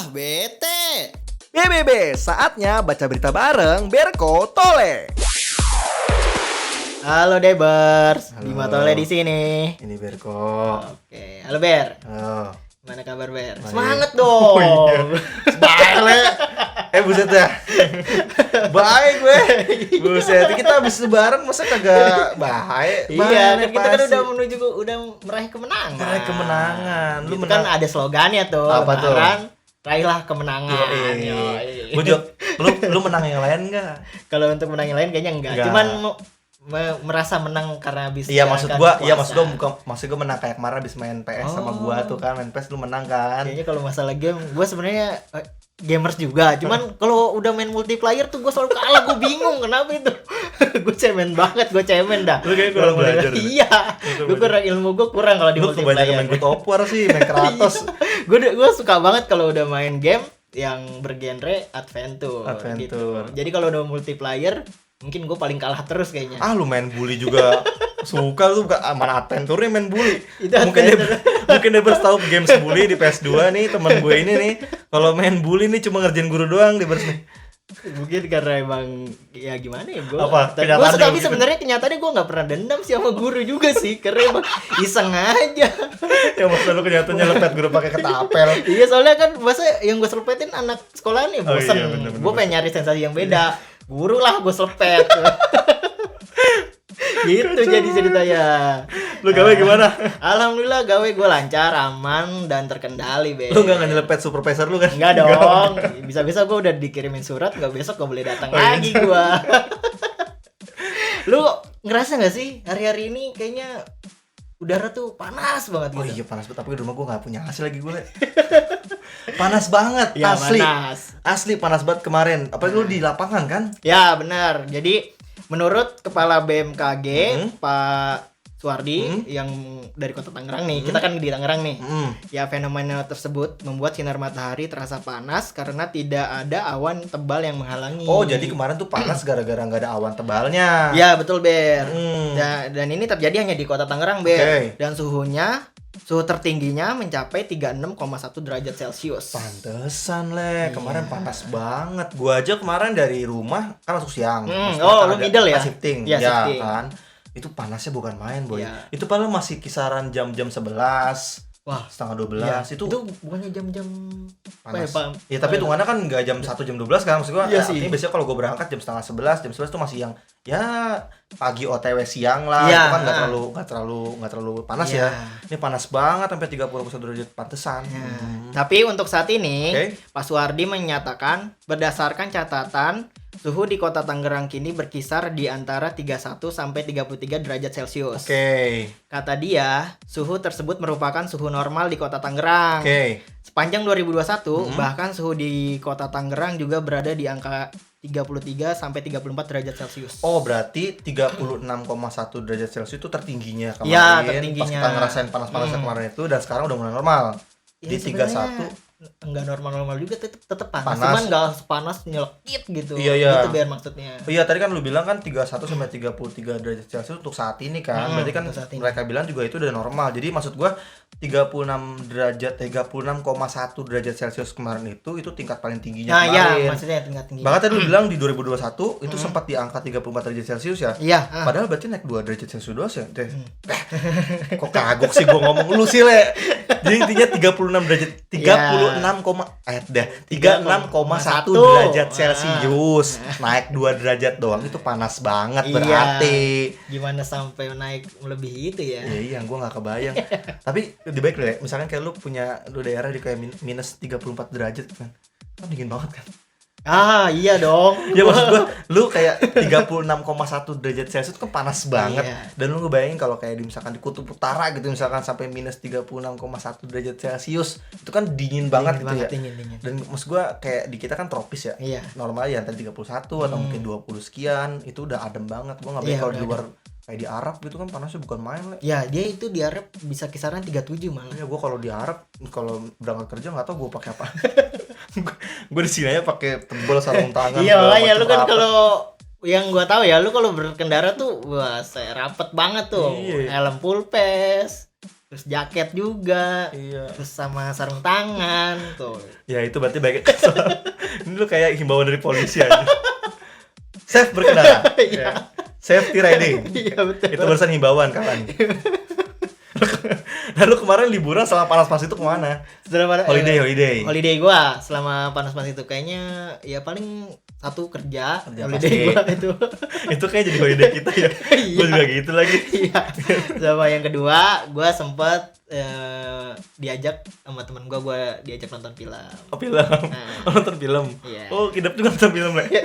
bete. BBB, saatnya baca berita bareng Berko Tole. Halo Debers, Halo. Bima Tole di sini. Ini Berko. Oke, halo Ber. Halo. Gimana kabar Ber? Baik. Semangat dong. Oh, iya. Baik, buset dah. Baik gue. Buset, kita habis lebaran masa kagak baik. Iya, Baik, kan kita kan pasti. udah meraih kemenangan. Meraih kemenangan. Lu Itu kan menang. ada slogannya tuh. Apa tuh? Lebaran, raihlah kemenangan. Yoi. Gua juga, lu menang yang lain enggak? Kalau untuk menang yang lain kayaknya enggak. Enggak. Cuman merasa menang karena habis Iya, maksud menjalankan gua puasa. maksud gua menang kayak kemarin habis main PS sama Oh. gua tuh kan, main PS lu menang kan. Kayaknya kalau masalah game, gue sebenarnya gamers juga. Cuman kalau udah main multiplayer tuh gue selalu kalah. Gue bingung kenapa itu. Gue cemen banget, gue cemen dah. Lu kayak kurang Kalau belajar deh. Iya, gue kurang ilmu gue kurang kalau di Lu kebanyakan main multiplayer. God of War sih, main Kratos. Gue suka banget kalau udah main game yang bergenre adventure. Adventure. Gitu. Jadi kalau udah multiplayer, mungkin gue paling kalah terus kayaknya. Ah, lu main bully juga suka lu, bukan mana adventure main bully. Itu Mungkin dia baru tahu games bully di PS2 nih, teman gue ini nih. Kalau main bully nih cuma ngerjain guru doang di nih. Mungkin karena emang ya gimana ya gue. Apa? Gue Kenyataannya tapi begitu. sebenarnya kenyataannya gue nggak pernah dendam sih sama guru juga sih, karena emang iseng aja. Ya maksud lu kenyataannya lepet guru pakai ketapel. Iya, soalnya kan masa yang gue selepetin anak sekolahan ya Oh, bosen. iya, bener. Gue pengen nyari sensasi yang beda. Guru lah gue selepet. Gitu jadi ceritanya. Lu gawe gimana? Alhamdulillah gawe gue lancar, aman dan terkendali, Be. Lu enggak ngelepet supervisor lu kan? Enggak dong. Bisa-bisa gue udah dikirimin surat, gak besok gak boleh datang lagi gue. Lu ngerasa gak sih hari-hari ini kayaknya udara tuh panas banget Oh gitu? iya, panas banget, tapi di rumah gua enggak punya AC lagi gue. Panas banget, Ya, asli. panas. Asli panas banget kemarin. Apalagi lu di lapangan kan? Ya benar. Jadi menurut Kepala BMKG Hmm. Pak Suwardi yang dari Kota Tangerang nih, kita kan di Tangerang nih. Ya, fenomena tersebut membuat sinar matahari terasa panas karena tidak ada awan tebal yang menghalangi. Oh, jadi kemarin tuh panas gara-gara nggak ada awan tebalnya. Ya betul, Ber. Hmm. Dan ini terjadi hanya di Kota Tangerang, Ber. Oke. Dan suhu tertingginya mencapai 36,1 derajat Celcius. Pantesan kemarin Iya. panas banget. Gua aja kemarin dari rumah kan masuk siang. Maksudnya Oh, kan lu ada middle ya? shifting. Iya, Ya, shifting. kan. Itu panasnya bukan main, Boy. Iya. Itu padahal masih kisaran jam-jam 11, Wah, setengah 12. iya. Itu Itu bukannya jam-jam panas. apa Ya, tapi hitungannya kan nggak jam 1 jam 12 kan. Maksud gua Iya sih. artinya biasanya kalau gua berangkat jam setengah 11, jam 11 tuh masih yang ya pagi OTW siang lah. Iya. Itu kan nggak terlalu panas Iya. ya. Ini panas banget sampai 30 derajat, pantesan. Ya. Tapi untuk saat ini, Oke. Pak Suwardi menyatakan berdasarkan catatan suhu di Kota Tangerang kini berkisar di antara 31 sampai 33 derajat Celcius. Oke. Kata dia, suhu tersebut merupakan suhu normal di Kota Tangerang. Oke. Sepanjang 2021, bahkan suhu di Kota Tangerang juga berada di angka 33 sampai 34 derajat Celcius. Oh, berarti 36,1 derajat Celcius itu tertingginya kemarin. Iya, Pas tertingginya. kita ngerasain panas-panasnya kemarin itu, dan sekarang udah mulai normal. Ya, Di 31. enggak normal-normal juga, tetep panas. Panas. Cuman enggak sepanas nyelekit gitu. Iya, iya. Gitu biar maksudnya. Oh iya, tadi kan lu bilang kan 31 sampai 33 derajat Celcius untuk saat ini kan. Berarti kan untuk saat ini. mereka bilang juga itu udah normal. Jadi maksud gua 36,1 derajat Celcius kemarin itu tingkat paling tingginya Nah, ya, kemarin. maksudnya tingkat tinggi. Bahkan tadi lu bilang di 2021 itu sempat di angka 34 derajat Celcius ya. Iya, Padahal berarti naik 2 derajat Celcius doang ya. Kok kagok sih gua ngomong lu sih, Le. Jadi intinya 36 derajat 36,1 derajat Celcius. Naik 2 derajat doang itu panas banget Iya. berarti. Gimana sampai naik melebihi itu ya? Iya, gua nggak kebayang. Tapi lebih baik Le, misalkan kayak lu punya daerah di kayak minus 34 derajat kan. Kan dingin banget kan. Ah, iya dong. Ya maksud gua lu kayak 36,1 derajat Celcius kan panas banget. Iya. Dan lu ngebayangin kalau kayak misalkan di kutub utara gitu, misalkan sampai minus 36,1 derajat Celcius, itu kan dingin banget gitu ya. Dingin. Dan maksud gua kayak di kita kan tropis ya. Iya. Normal ya antara 31 atau mungkin 20 sekian, itu udah adem banget. Gua nggak bayangin Iya, kalau di udah luar kayak di Arab gitu kan panasnya bukan main, Le. Ya, dia itu di Arab bisa kisaran 37 malah. Ya, gue kalau di Arab kalau berangkat kerja nggak tahu gue pakai apa. Gue di sini aja pakai tebal sarung tangan. Iya, segala makanya lu macam kan rapet. kalau yang gua tahu ya, lu kalau berkendara tuh wah, saya rapet banget tuh. Iya. Helm full face, terus jaket juga, Iya. terus sama sarung tangan tuh. Ya itu berarti baik. Ini lu kayak himbauan dari polisi aja. Safe berkendara. Iya. Ya. Safety riding. Iya betul. Itu barusan himbauan kawan. Nah lu kemarin liburan selama panas-panas itu kemana? Holiday. Gua selama panas-panas itu kayaknya ya paling satu kerja holiday pasti. gua itu. Itu kayak jadi holiday kita ya. Gue juga gitu lagi. Iya. Sama yang kedua, gua sempat diajak sama teman gua diajak nonton film. Oh film. Nah. Oh, nonton film. Iya. Oh Kidap juga nonton film ya.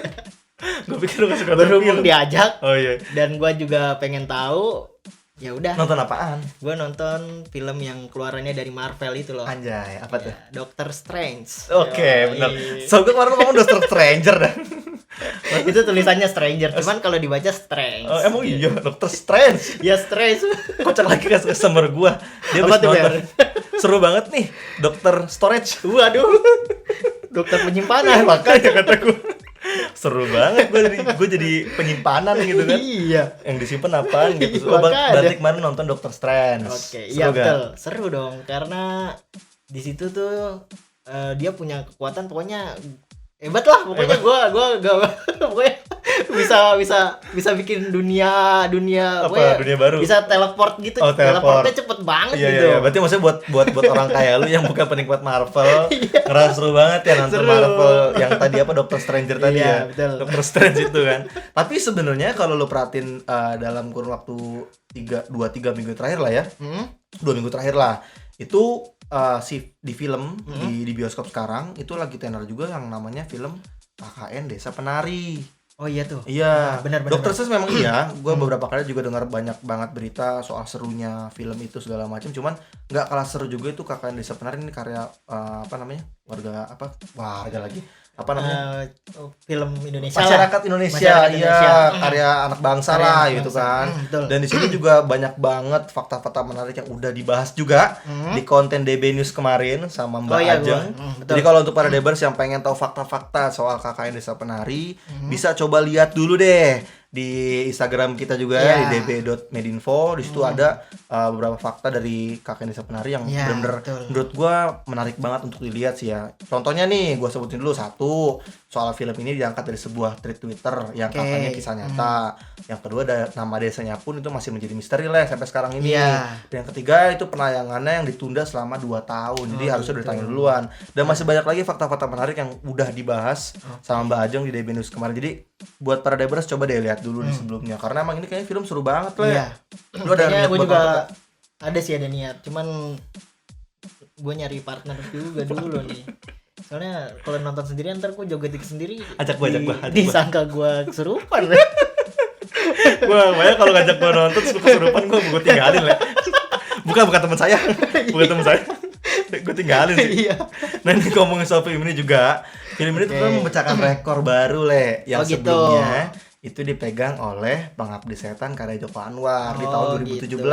Gue pikir lu gak suka nonton Berhubung film. diajak Oh iya. dan gua juga pengen tahu, ya udah. Nonton apaan? Gua nonton film yang keluarannya dari Marvel itu loh. Anjay, apa tuh? Ya, Doctor Strange. Oke, Yoi. benar. So gue kemarin ngomong Doctor Stranger dah. Itu tulisannya Stranger, cuman kalau dibaca Strange. Oh, emang iya, Doctor Strange. Ya Strange. Kocak lagi ke customer gua. Dia Apa habis tuh, nonton. Ber? Seru banget nih, Dokter Storage. Waduh. Dokter penyimpanan. Makanya kata gua. Seru banget gua jadi penyimpanan gitu kan. Iya. Yang disimpan apaan gitu. Iya, Oh, makanya. berarti kemarin nonton Doctor Strange. Oke, Seru iya gak? betul. Seru dong karena di situ tuh dia punya kekuatan pokoknya hebat lah pokoknya. Gua pokoknya bisa bikin dunia Apa, pokoknya dunia baru? bisa teleport gitu. Oh, teleport. Teleportnya cepet banget Iya, gitu. iya, berarti maksudnya buat orang kayak lu yang bukan penikmat Marvel, ngerasa seru banget ya nonton Seru. Marvel yang tadi apa Doctor Stranger tadi Iya, ya. betul. Doctor Strange itu kan. Tapi sebenarnya kalau lu perhatiin dalam kurun waktu 2-3 minggu terakhir lah ya. 2 minggu terakhir lah. Itu di film di bioskop sekarang itu lagi tenar juga yang namanya film KKN Desa Penari. Oh iya tuh. Iya, Benar. Dokter Strange memang iya. Gue beberapa kali juga dengar banyak banget berita soal serunya film itu segala macam. Cuman nggak kalah seru juga itu KKN Desa Penari ini karya apa namanya warga lagi apa namanya Film Indonesia masyarakat lah. Indonesia, Masyarakat iya Indonesia. karya anak bangsa Karya lah anak gitu bangsa. kan. Betul. Dan di sini juga banyak banget fakta-fakta menarik yang udah dibahas juga di konten DB News kemarin sama Mbak iya, Ajeng. betul. Jadi kalau untuk para debers yang pengen tahu fakta-fakta soal KKN Desa Penari, bisa coba lihat dulu deh di Instagram kita juga Iya. di db.medinfo. Di situ ada beberapa fakta dari KKN Desa Penari yang Iya, bener-bener betul. menurut gua menarik banget untuk dilihat sih ya. Contohnya nih, gua sebutin dulu satu, soal film ini diangkat dari sebuah tweet Twitter yang Oke. katanya kisah nyata. Yang kedua ada nama desanya pun itu masih menjadi misteri lah sampai sekarang ini. Iya. Dan yang ketiga itu penayangannya yang ditunda selama 2 tahun. Jadi harusnya udah ditayang duluan. Dan masih banyak lagi fakta-fakta menarik yang udah dibahas sama Mbak Ajeng di DB News kemarin. Jadi buat para debers coba deh lihat dulu di sebelumnya karena emang ini kayaknya film seru banget lah. Iya. Lu ada Kayaknya niat gue buat juga nonton nggak? ada niat, cuman gue nyari partner juga dulu nih. Soalnya kalau nonton sendiri ntar gue joget sendiri. Ajak gua. Disangka gue kesurupan. Gua banyak kalau ngajak gua nonton terus gua kesurupan gua tinggalin lah. Bukan teman saya. Bukan teman saya. Gua tinggalin sih. Iya. Nah ini ngomongin soal film ini juga. Film ini Oke. ternyata memecahkan rekor baru Le. Yang Oh, gitu. sebelumnya itu dipegang oleh Pengabdi Setan karya Joko Anwar di tahun Oh, 2017. gitu.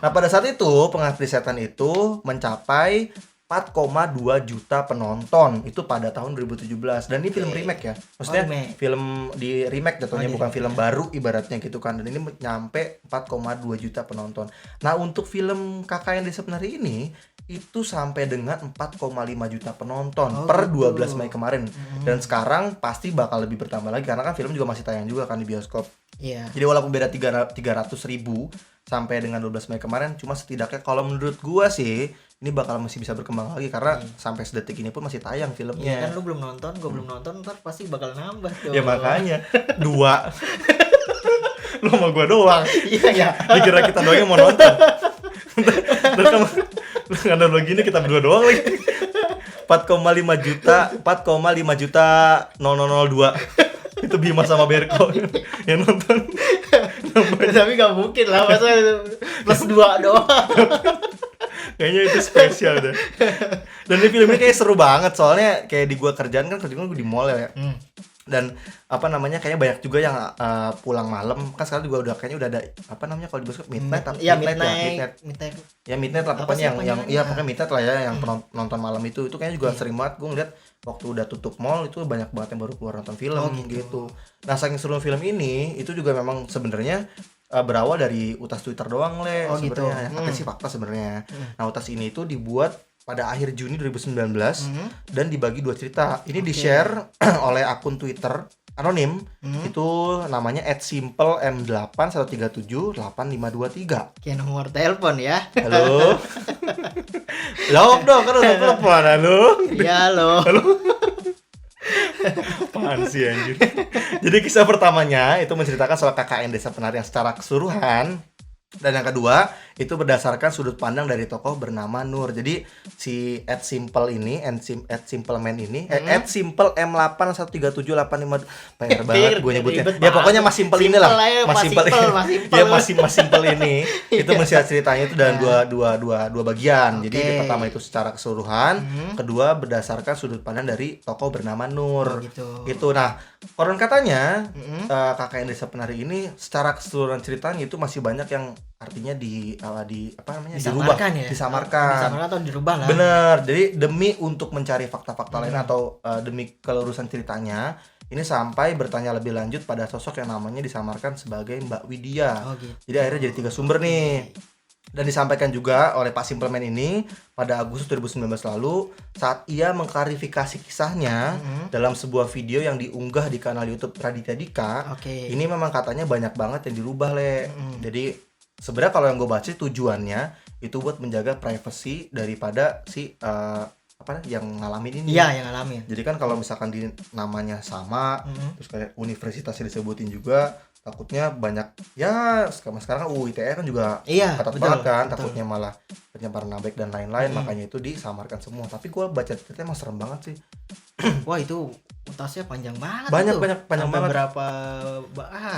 Nah pada saat itu Pengabdi Setan itu mencapai 4,2 juta penonton itu pada tahun 2017 dan ini film remake ya, maksudnya remake. film di remake jatuhnya, Oh, bukan di film baru ibaratnya gitu kan, dan ini nyampe 4,2 juta penonton. Nah untuk film KKN Desa Penari ini itu sampai dengan 4,5 juta penonton Oh, per gitu. 12 Mei kemarin, dan sekarang pasti bakal lebih bertambah lagi karena kan film juga masih tayang juga kan di bioskop. Iya. Jadi walaupun beda 300 ribu sampai dengan 12 Mei kemarin, cuma setidaknya kalau menurut gua sih ini bakal masih bisa berkembang lagi karena sampai sedetik ini pun masih tayang Iya filmnya. kan lu belum nonton, gue belum nonton, ntar pasti bakal nambah tuh. Ya makanya 2 lu sama gua doang. Iya ya. Dikira kita doang yang mau nonton. Terus kamu lu nggak begini kita berdua doang lagi. 4,5 juta 0002 itu Bima sama Berko yang nonton. Tapi gak mungkin lah, masa plus 2 doang. Kayaknya itu spesial deh. Dan di film ini kayak seru banget soalnya kayak di gua kerjaan gue di mall ya. Dan apa namanya kayaknya banyak juga yang pulang malam kan sekarang juga udah kayaknya udah ada apa namanya kalau di bioskop midnight. Iya, midnight. midnight. Ya midnight lah Apa pokoknya sih yang panjangannya? iya pokoknya midnight lah ya yang nonton malam itu kayaknya juga sering banget gue ngeliat waktu udah tutup mall itu banyak banget yang baru keluar nonton film Oh, gitu. gitu. Nah saking seru film ini itu juga memang sebenarnya berawal dari utas Twitter doang Le Oh, gitu. sebenarnya. Tapi sih fakta sebenarnya. Nah, utas ini itu dibuat pada akhir Juni 2019 dan dibagi 2 cerita. Ini di-share oleh akun Twitter anonim. Itu namanya @simplem8137853. Kayak nomor telepon ya. Halo. Jawab dong, kan udah telepon. Halo. Iya loh. Apaan sih anjir. Jadi kisah pertamanya itu menceritakan soal KKN Desa Penarian secara keseluruhan. Dan yang kedua itu berdasarkan sudut pandang dari tokoh bernama Nur. Jadi si @simple ini, @simpleman ini, @simple M813785 PR banget gue nyebutnya. Ya pokoknya mas simple inilah. Mas simple. Ya mas simple ini. Itu menceritakan ceritanya itu dalam dua bagian. Jadi yang pertama itu secara keseluruhan, kedua berdasarkan sudut pandang dari tokoh bernama Nur. Gitu. Nah, konon katanya KKN Desa Penari ini secara keseluruhan ceritanya itu masih banyak yang artinya disamarkan atau dirubah lah. Bener. Jadi demi untuk mencari fakta-fakta lain atau demi kelurusan ceritanya, ini sampai bertanya lebih lanjut pada sosok yang namanya disamarkan sebagai Mbak Widya. Gitu. Jadi akhirnya jadi 3 sumber nih. Dan disampaikan juga oleh Pak Simpleman ini pada Agustus 2019 lalu saat ia mengklarifikasi kisahnya dalam sebuah video yang diunggah di kanal YouTube Raditya Dika. Ini memang katanya banyak banget yang dirubah Le. Jadi sebenarnya kalau yang gue baca tujuannya itu buat menjaga privasi daripada si yang ngalamin ini. Iya, yang ngalamin. Jadi kan kalau misalkan di namanya sama, terus kayak universitasnya disebutin juga, takutnya banyak ya sekarang kan UU ITE kan juga ketat banget kan, takutnya malah penyebaran baik dan lain-lain, makanya itu disamarkan semua. Tapi gue baca ceritanya emang serem banget sih. Wah, itu utasnya panjang banget. Panjang banget. Berapa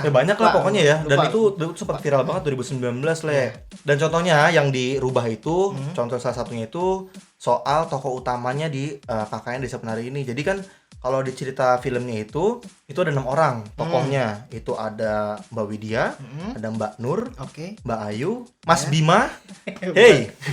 banyak lah pokoknya ya. Dan itu sempat viral banget 2019 Le. Dan contohnya yang dirubah itu, contoh salah satunya itu soal tokoh utamanya di KKN Desa Penari ini. Jadi kan kalau di cerita filmnya itu ada 6 orang tokohnya. Itu ada Mbak Widya, ada Mbak Nur, Mbak Ayu, Mas Bima,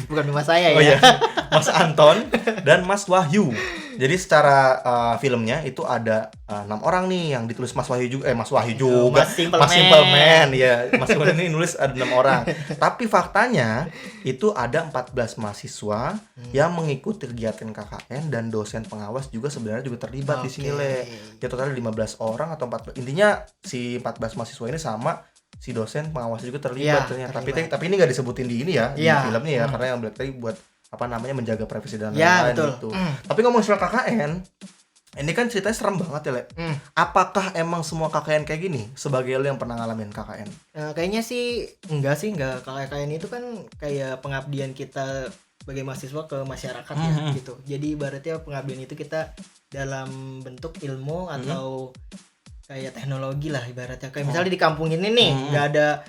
bukan Bima saya ya. Oh iya, Mas Anton dan Mas Wahyu. Jadi secara filmnya itu ada 6 orang nih yang ditulis Mas Wahyu juga, Mas Simpleman ya. Mas Simpleman ini nulis ada 6 orang. Tapi faktanya itu ada 14 mahasiswa yang mengikuti kegiatan KKN dan dosen pengawas juga sebenarnya juga terlibat di sini Le. Ya total 15 orang atau 14. Intinya si 14 mahasiswa ini sama si dosen pengawas juga terlibat ternyata. Tapi ini enggak disebutin di ini ya, di filmnya ya, karena yang Black tadi buat menjaga privasi dan lain-lain gitu. Tapi ngomong soal KKN, ini kan ceritanya serem banget ya Le. Apakah emang semua KKN kayak gini? Sebagai lo yang pernah ngalamin KKN? Kayaknya sih enggak. KKN itu kan kayak pengabdian kita sebagai mahasiswa ke masyarakat ya gitu. Jadi ibaratnya pengabdian itu kita dalam bentuk ilmu atau kayak teknologi lah ibaratnya. Kayak misalnya di kampung ini nih nggak ada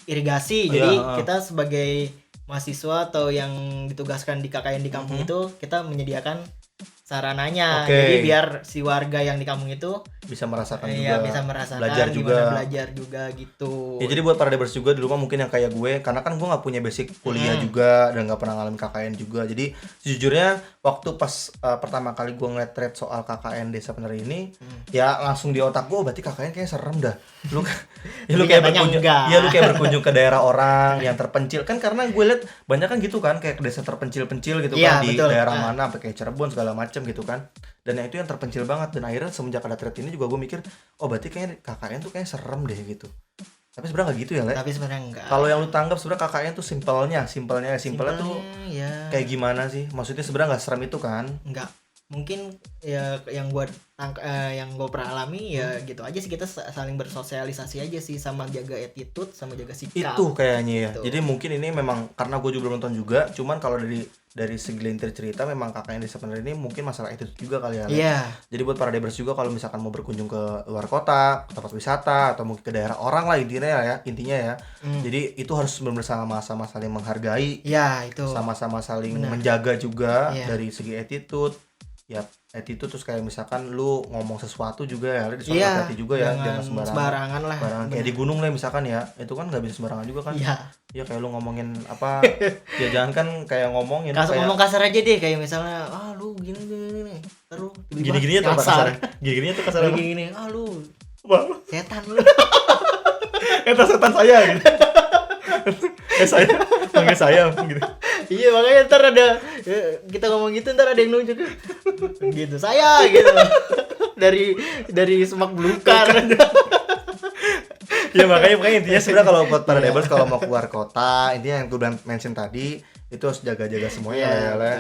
irigasi, jadi kita sebagai mahasiswa atau yang ditugaskan di KKN di kampung itu kita menyediakan sarananya. Jadi biar si warga yang di kampung itu bisa merasakan belajar juga gitu. Ya jadi buat para devers juga di rumah mungkin yang kayak gue, karena kan gue nggak punya basic kuliah juga dan nggak pernah ngalamin KKN juga. Jadi sejujurnya waktu pas pertama kali gue ngeliat thread soal KKN Desa Penari ini, ya langsung di otak gue berarti KKN kayaknya serem dah. Lu kayak berkunjung ke daerah orang yang terpencil kan, karena gue liat banyak kan gitu kan kayak desa terpencil-pencil gitu kan di daerah mana sampai kayak Cirebon segala macam gitu kan. Dan yang itu yang terpencil banget, dan akhirnya semenjak ada thread ini juga gue mikir, oh berarti kayaknya KKN tuh kayaknya serem deh gitu. Tapi sebenarnya nggak gitu ya Le. Tapi sebenarnya enggak. Kalau yang lu tanggap sebenarnya KKN tuh simpelnya tuh ya. Kayak gimana sih? Maksudnya sebenarnya nggak serem itu kan? Enggak. Mungkin ya yang gue pernah alami ya gitu aja sih, kita saling bersosialisasi aja sih, sama jaga attitude sama jaga sikap. Itu kayaknya ya. Gitu. Jadi mungkin ini memang karena gue juga belum nonton juga, cuman kalau dari segelintir cerita memang KKN Desa Penari ini mungkin masalah attitude juga kali ya. Iya. Jadi buat para devers juga kalau misalkan mau berkunjung ke luar kota, ke tempat wisata atau mungkin ke daerah orang lah intinya ya. Jadi itu harus bersama-sama saling menghargai. Iya, itu. Sama-sama saling menjaga juga dari segi attitude. Ya attitude, terus kayak misalkan lu ngomong sesuatu juga ya disuruh hati juga ya, jangan sembarangan lah. Kayak di gunung lah misalkan ya, itu kan nggak bisa sembarangan juga kan. Iya kayak lu ngomongin apa ya jangan kan kayak ngomongin ngomong kasar aja deh, kayak misalnya lu gini terus gini-gininya tuh kasar. Gini-gininya tuh kasar. Gini lu setan lu. Eta setan saya gitu. Saya panggil saya gitu. Iya, makanya ntar ada kita ngomong gitu, ntar ada yang nunjuk gitu, saya gitu. dari semak belukar. Ya makanya intinya sebenarnya kalau buat para Debers kalau mau keluar kota, intinya yang gue bilang mention tadi itu harus jaga-jaga semuanya ya.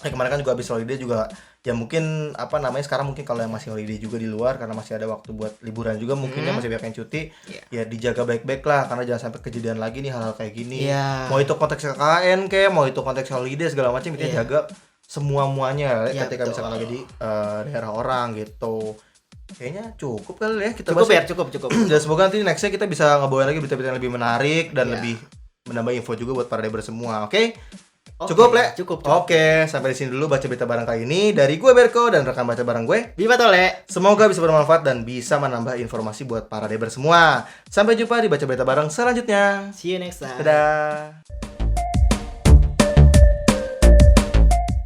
Kemarin kan juga habis holiday juga ya mungkin apa namanya sekarang mungkin kalau yang masih holiday juga di luar karena masih ada waktu buat liburan juga mungkinnya masih banyak yang cuti ya dijaga baik-baik lah karena jangan sampai kejadian lagi nih hal-hal kayak gini. Mau itu konteks KKN kayak mau itu konteks holiday segala macam intinya jaga semua-muanya ketika misalkan lagi di daerah orang gitu. Kayaknya cukup kali ya kita cukup. Dan semoga nanti nextnya kita bisa ngebawain lagi berita-berita yang lebih menarik dan lebih menambah info juga buat para Deber semua. Oke? Cukup, Le? Cukup. Oke, sampai di sini dulu baca berita bareng kali ini dari gue Berko dan rekan baca bareng gue Bima Tole. Semoga bisa bermanfaat dan bisa menambah informasi buat para Deber semua. Sampai jumpa di baca berita bareng selanjutnya. See you next time. Dadah.